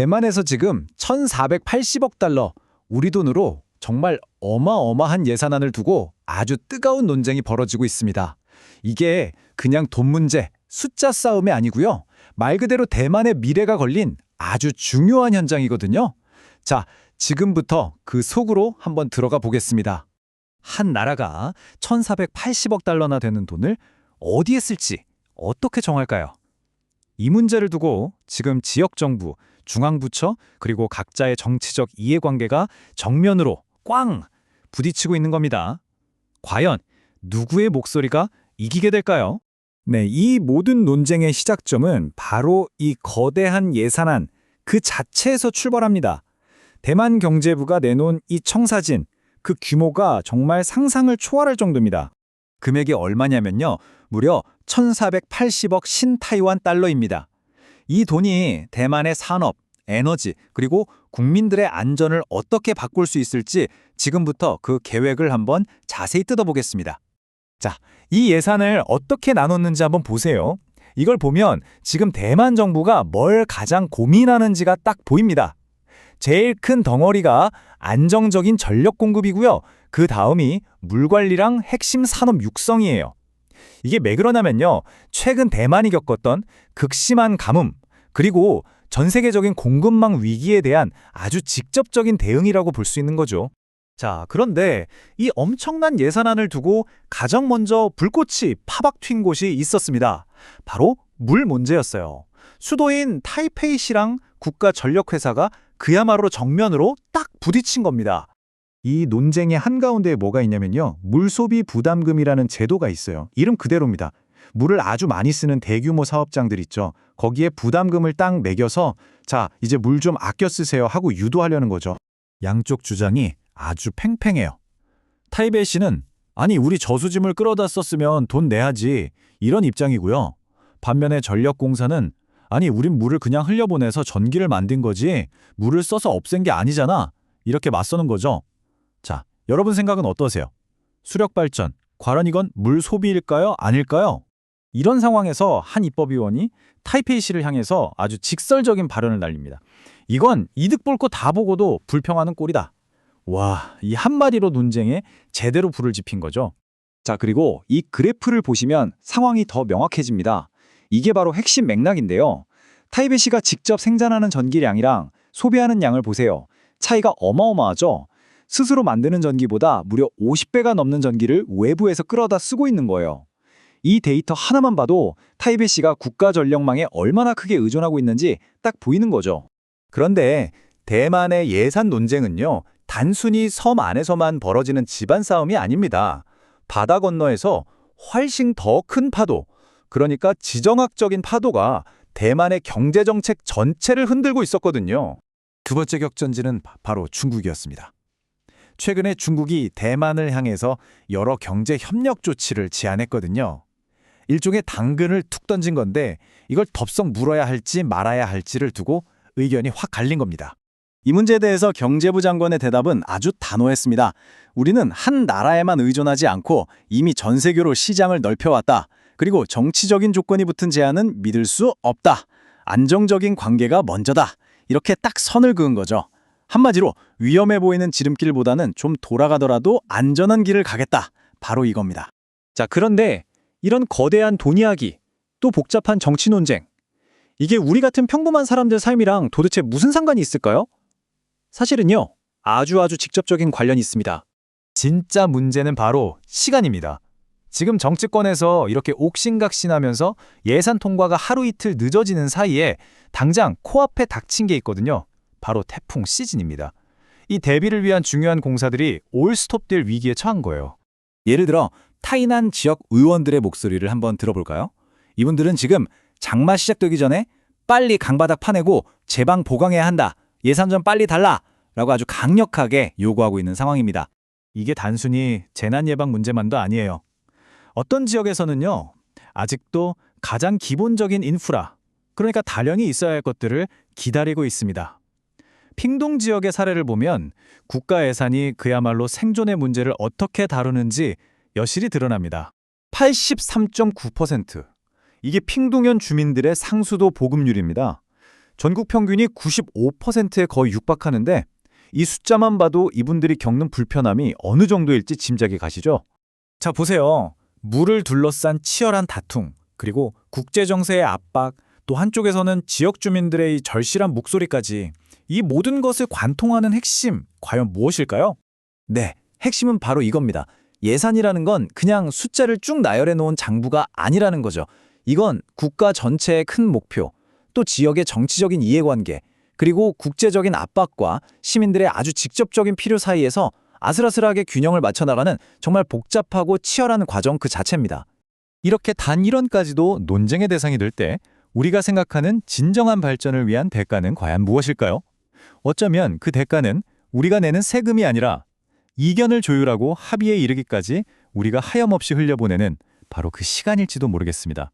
대만에서 지금 1,480억 달러, 우리 돈으로 정말 어마어마한 예산안을 두고 아주 뜨거운 논쟁이 벌어지고 있습니다. 이게 그냥 돈 문제, 숫자 싸움이 아니고요. 말 그대로 대만의 미래가 걸린 아주 중요한 현장이거든요. 자, 지금부터 그 속으로 한번 들어가 보겠습니다. 한 나라가 1,480억 달러나 되는 돈을 어디에 쓸지 어떻게 정할까요? 이 문제를 두고 지금 지역정부, 중앙부처, 그리고 각자의 정치적 이해관계가 정면으로 꽝 부딪히고 있는 겁니다. 과연 누구의 목소리가 이기게 될까요? 네, 이 모든 논쟁의 시작점은 바로 이 거대한 예산안 그 자체에서 출발합니다. 대만 경제부가 내놓은 이 청사진, 그 규모가 정말 상상을 초월할 정도입니다. 금액이 얼마냐면요. 무려 1,480억 신타이완 달러입니다. 이 돈이 대만의 산업, 에너지, 그리고 국민들의 안전을 어떻게 바꿀 수 있을지 지금부터 그 계획을 한번 자세히 뜯어보겠습니다. 자, 이 예산을 어떻게 나눴는지 한번 보세요. 이걸 보면 지금 대만 정부가 뭘 가장 고민하는지가 딱 보입니다. 제일 큰 덩어리가 안정적인 전력 공급이고요. 그 다음이 물 관리랑 핵심 산업 육성이에요. 이게 왜 그러냐면요. 최근 대만이 겪었던 극심한 가뭄, 그리고 전 세계적인 공급망 위기에 대한 아주 직접적인 대응이라고 볼 수 있는 거죠. 자, 그런데 이 엄청난 예산안을 두고 가장 먼저 불꽃이 파박 튄 곳이 있었습니다. 바로 물 문제였어요. 수도인 타이페이시랑 국가전력회사가 그야말로 정면으로 딱 부딪힌 겁니다. 이 논쟁의 한가운데에 뭐가 있냐면요. 물소비 부담금이라는 제도가 있어요. 이름 그대로입니다. 물을 아주 많이 쓰는 대규모 사업장들 있죠. 거기에 부담금을 딱 매겨서 자, 이제 물 좀 아껴 쓰세요 하고 유도하려는 거죠. 양쪽 주장이 아주 팽팽해요. 타이베이시는 아니 우리 저수짐을 끌어다 썼으면 돈 내야지 이런 입장이고요. 반면에 전력공사는 아니 우린 물을 그냥 흘려보내서 전기를 만든 거지 물을 써서 없앤 게 아니잖아 이렇게 맞서는 거죠. 자, 여러분 생각은 어떠세요? 수력발전, 과연 이건 물 소비일까요? 아닐까요? 이런 상황에서 한 입법위원이 타이페이시를 향해서 아주 직설적인 발언을 날립니다. 이건 이득 볼 거 다 보고도 불평하는 꼴이다. 와, 이 한마디로 논쟁에 제대로 불을 지핀 거죠. 자, 그리고 이 그래프를 보시면 상황이 더 명확해집니다. 이게 바로 핵심 맥락인데요. 타이베이시가 직접 생산하는 전기량이랑 소비하는 양을 보세요. 차이가 어마어마하죠. 스스로 만드는 전기보다 무려 50배가 넘는 전기를 외부에서 끌어다 쓰고 있는 거예요. 이 데이터 하나만 봐도 타이베이시가 국가 전력망에 얼마나 크게 의존하고 있는지 딱 보이는 거죠. 그런데 대만의 예산 논쟁은요. 단순히 섬 안에서만 벌어지는 집안 싸움이 아닙니다. 바다 건너에서 훨씬 더 큰 파도, 그러니까 지정학적인 파도가 대만의 경제정책 전체를 흔들고 있었거든요. 두 번째 격전지는 바로 중국이었습니다. 최근에 중국이 대만을 향해서 여러 경제 협력 조치를 제안했거든요. 일종의 당근을 툭 던진 건데 이걸 덥석 물어야 할지 말아야 할지를 두고 의견이 확 갈린 겁니다. 이 문제에 대해서 경제부 장관의 대답은 아주 단호했습니다. 우리는 한 나라에만 의존하지 않고 이미 전 세계로 시장을 넓혀왔다. 그리고 정치적인 조건이 붙은 제안은 믿을 수 없다. 안정적인 관계가 먼저다. 이렇게 딱 선을 그은 거죠. 한마디로 위험해 보이는 지름길보다는 좀 돌아가더라도 안전한 길을 가겠다. 바로 이겁니다. 자, 그런데 이런 거대한 돈 이야기, 또 복잡한 정치 논쟁, 이게 우리 같은 평범한 사람들 삶이랑 도대체 무슨 상관이 있을까요? 사실은요, 아주 직접적인 관련이 있습니다. 진짜 문제는 바로 시간입니다. 지금 정치권에서 이렇게 옥신각신하면서 예산 통과가 하루 이틀 늦어지는 사이에 당장 코앞에 닥친 게 있거든요. 바로 태풍 시즌입니다. 이 대비를 위한 중요한 공사들이 올 스톱될 위기에 처한 거예요. 예를 들어 타이난 지역 의원들의 목소리를 한번 들어볼까요? 이분들은 지금 장마 시작되기 전에 빨리 강바닥 파내고 제방 보강해야 한다. 예산 좀 빨리 달라! 라고 아주 강력하게 요구하고 있는 상황입니다. 이게 단순히 재난 예방 문제만도 아니에요. 어떤 지역에서는요, 아직도 가장 기본적인 인프라, 그러니까 다량이 있어야 할 것들을 기다리고 있습니다. 핑동 지역의 사례를 보면 국가 예산이 그야말로 생존의 문제를 어떻게 다루는지 여실히 드러납니다. 83.9%. 이게 핑동현 주민들의 상수도 보급률입니다. 전국 평균이 95%에 거의 육박하는데 이 숫자만 봐도 이분들이 겪는 불편함이 어느 정도일지 짐작이 가시죠? 자, 보세요. 물을 둘러싼 치열한 다툼, 그리고 국제 정세의 압박, 또 한쪽에서는 지역 주민들의 이 절실한 목소리까지 이 모든 것을 관통하는 핵심, 과연 무엇일까요? 네, 핵심은 바로 이겁니다. 예산이라는 건 그냥 숫자를 쭉 나열해 놓은 장부가 아니라는 거죠. 이건 국가 전체의 큰 목표, 또 지역의 정치적인 이해관계, 그리고 국제적인 압박과 시민들의 아주 직접적인 필요 사이에서 아슬아슬하게 균형을 맞춰 나가는 정말 복잡하고 치열한 과정 그 자체입니다. 이렇게 단일원까지도 논쟁의 대상이 될 때 우리가 생각하는 진정한 발전을 위한 대가는 과연 무엇일까요? 어쩌면 그 대가는 우리가 내는 세금이 아니라 이견을 조율하고 합의에 이르기까지 우리가 하염없이 흘려보내는 바로 그 시간일지도 모르겠습니다.